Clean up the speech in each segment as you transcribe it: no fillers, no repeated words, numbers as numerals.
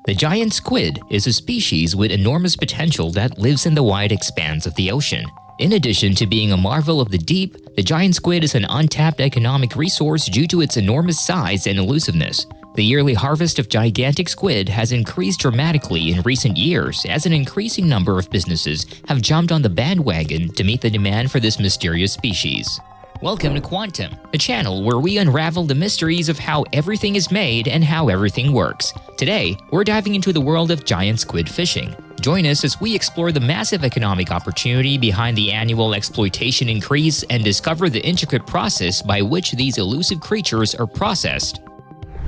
The giant squid is a species with enormous potential that lives in the wide expanse of the ocean. In addition to being a marvel of the deep, the giant squid is an untapped economic resource due to its enormous size and elusiveness. The yearly harvest of gigantic squid has increased dramatically in recent years as an increasing number of businesses have jumped on the bandwagon to meet the demand for this mysterious species. Welcome to Quantum, the channel where we unravel the mysteries of how everything is made and how everything works. Today, we're diving into the world of giant squid fishing. Join us as we explore the massive economic opportunity behind the annual exploitation increase and discover the intricate process by which these elusive creatures are processed.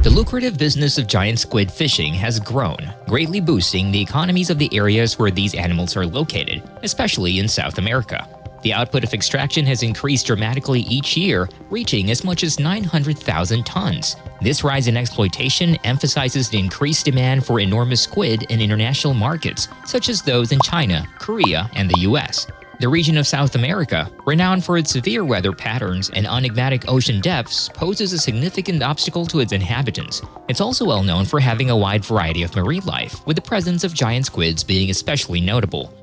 The lucrative business of giant squid fishing has grown, greatly boosting the economies of the areas where these animals are located, especially in South America. The output of extraction has increased dramatically each year, reaching as much as 900,000 tons. This rise in exploitation emphasizes the increased demand for enormous squid in international markets, such as those in China, Korea, and the US. The region of South America, renowned for its severe weather patterns and enigmatic ocean depths, poses a significant obstacle to its inhabitants. It's also well known for having a wide variety of marine life, with the presence of giant squids being especially notable.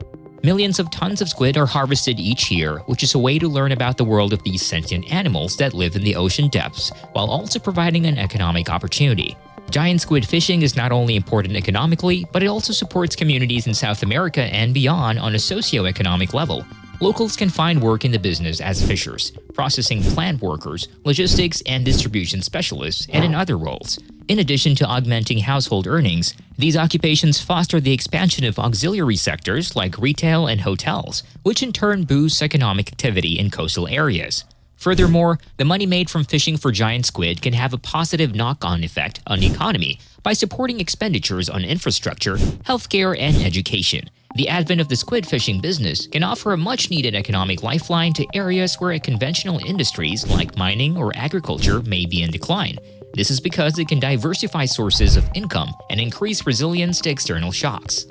Millions of tons of squid are harvested each year, which is a way to learn about the world of these sentient animals that live in the ocean depths, while also providing an economic opportunity. Giant squid fishing is not only important economically, but it also supports communities in South America and beyond on a socio-economic level. Locals can find work in the business as fishers, processing plant workers, logistics and distribution specialists, and in other roles. In addition to augmenting household earnings, these occupations foster the expansion of auxiliary sectors like retail and hotels, which in turn boosts economic activity in coastal areas. Furthermore, the money made from fishing for giant squid can have a positive knock-on effect on the economy by supporting expenditures on infrastructure, healthcare, and education. The advent of the squid fishing business can offer a much-needed economic lifeline to areas where conventional industries like mining or agriculture may be in decline. This is because it can diversify sources of income and increase resilience to external shocks.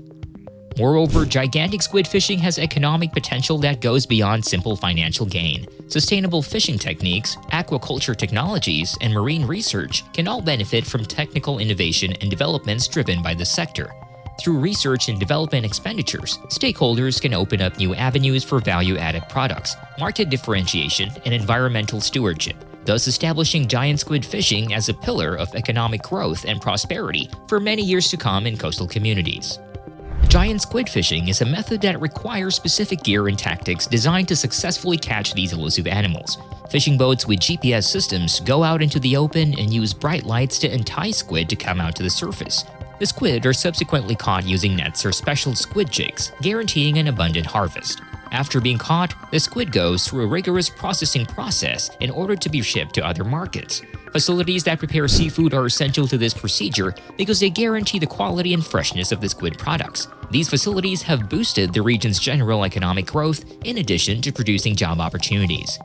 Moreover, gigantic squid fishing has economic potential that goes beyond simple financial gain. Sustainable fishing techniques, aquaculture technologies, and marine research can all benefit from technical innovation and developments driven by the sector. Through research and development expenditures, stakeholders can open up new avenues for value-added products, market differentiation, and environmental stewardship, thus establishing giant squid fishing as a pillar of economic growth and prosperity for many years to come in coastal communities. Giant squid fishing is a method that requires specific gear and tactics designed to successfully catch these elusive animals. Fishing boats with GPS systems go out into the open and use bright lights to entice squid to come out to the surface. The squid are subsequently caught using nets or special squid jigs, guaranteeing an abundant harvest. After being caught, the squid goes through a rigorous processing process in order to be shipped to other markets. Facilities that prepare seafood are essential to this procedure because they guarantee the quality and freshness of the squid products. These facilities have boosted the region's general economic growth in addition to producing job opportunities.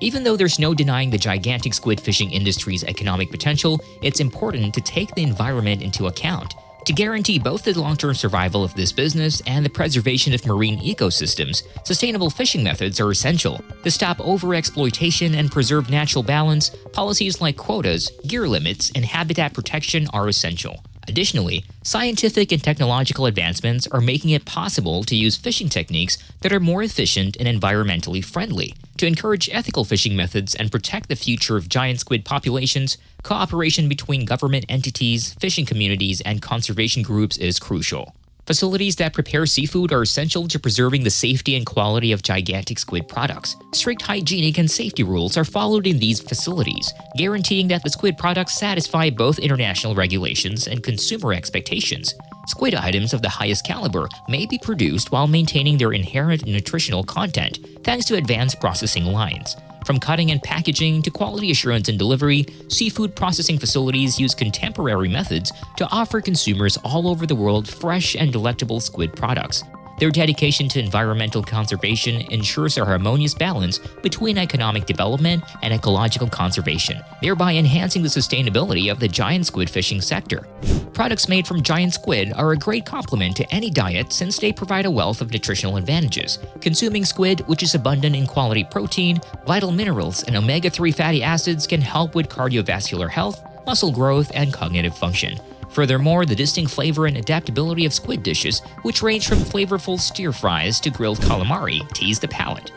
Even though there's no denying the gigantic squid fishing industry's economic potential, it's important to take the environment into account. To guarantee both the long-term survival of this business and the preservation of marine ecosystems, sustainable fishing methods are essential. To stop overexploitation and preserve natural balance, policies like quotas, gear limits, and habitat protection are essential. Additionally, scientific and technological advancements are making it possible to use fishing techniques that are more efficient and environmentally friendly. To encourage ethical fishing methods and protect the future of giant squid populations, cooperation between government entities, fishing communities, and conservation groups is crucial. Facilities that prepare seafood are essential to preserving the safety and quality of gigantic squid products. Strict hygienic and safety rules are followed in these facilities, guaranteeing that the squid products satisfy both international regulations and consumer expectations. Squid items of the highest caliber may be produced while maintaining their inherent nutritional content, thanks to advanced processing lines. From cutting and packaging to quality assurance and delivery, seafood processing facilities use contemporary methods to offer consumers all over the world fresh and delectable squid products. Their dedication to environmental conservation ensures a harmonious balance between economic development and ecological conservation, thereby enhancing the sustainability of the giant squid fishing sector. Products made from giant squid are a great complement to any diet since they provide a wealth of nutritional advantages. Consuming squid, which is abundant in quality protein, vital minerals, and omega-3 fatty acids, can help with cardiovascular health, muscle growth, and cognitive function. Furthermore, the distinct flavor and adaptability of squid dishes, which range from flavorful stir fries to grilled calamari, tease the palate.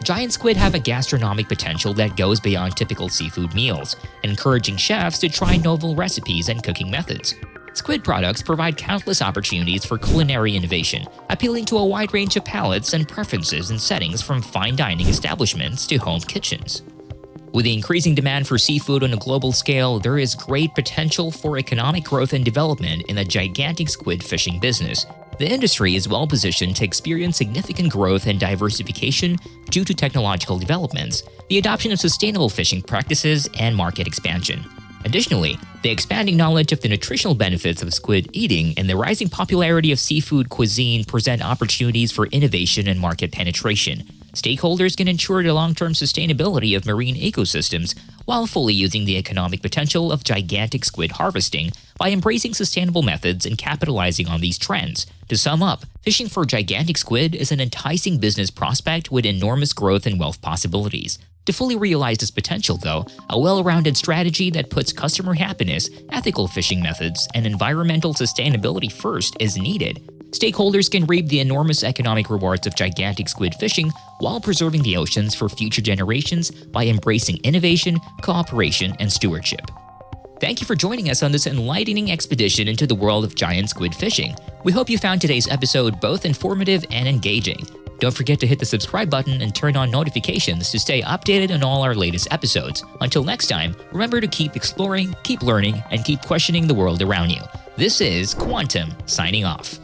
Giant squid have a gastronomic potential that goes beyond typical seafood meals, encouraging chefs to try novel recipes and cooking methods. Squid products provide countless opportunities for culinary innovation, appealing to a wide range of palates and preferences in settings from fine dining establishments to home kitchens. With the increasing demand for seafood on a global scale, there is great potential for economic growth and development in the gigantic squid fishing business. The industry is well positioned to experience significant growth and diversification due to technological developments, the adoption of sustainable fishing practices, and market expansion. Additionally, the expanding knowledge of the nutritional benefits of squid eating and the rising popularity of seafood cuisine present opportunities for innovation and market penetration. Stakeholders can ensure the long-term sustainability of marine ecosystems while fully using the economic potential of gigantic squid harvesting by embracing sustainable methods and capitalizing on these trends. To sum up, fishing for gigantic squid is an enticing business prospect with enormous growth and wealth possibilities. To fully realize this potential, though, a well-rounded strategy that puts customer happiness, ethical fishing methods, and environmental sustainability first is needed. Stakeholders can reap the enormous economic rewards of gigantic squid fishing while preserving the oceans for future generations by embracing innovation, cooperation, and stewardship. Thank you for joining us on this enlightening expedition into the world of giant squid fishing. We hope you found today's episode both informative and engaging. Don't forget to hit the subscribe button and turn on notifications to stay updated on all our latest episodes. Until next time, remember to keep exploring, keep learning, and keep questioning the world around you. This is Quantum, signing off.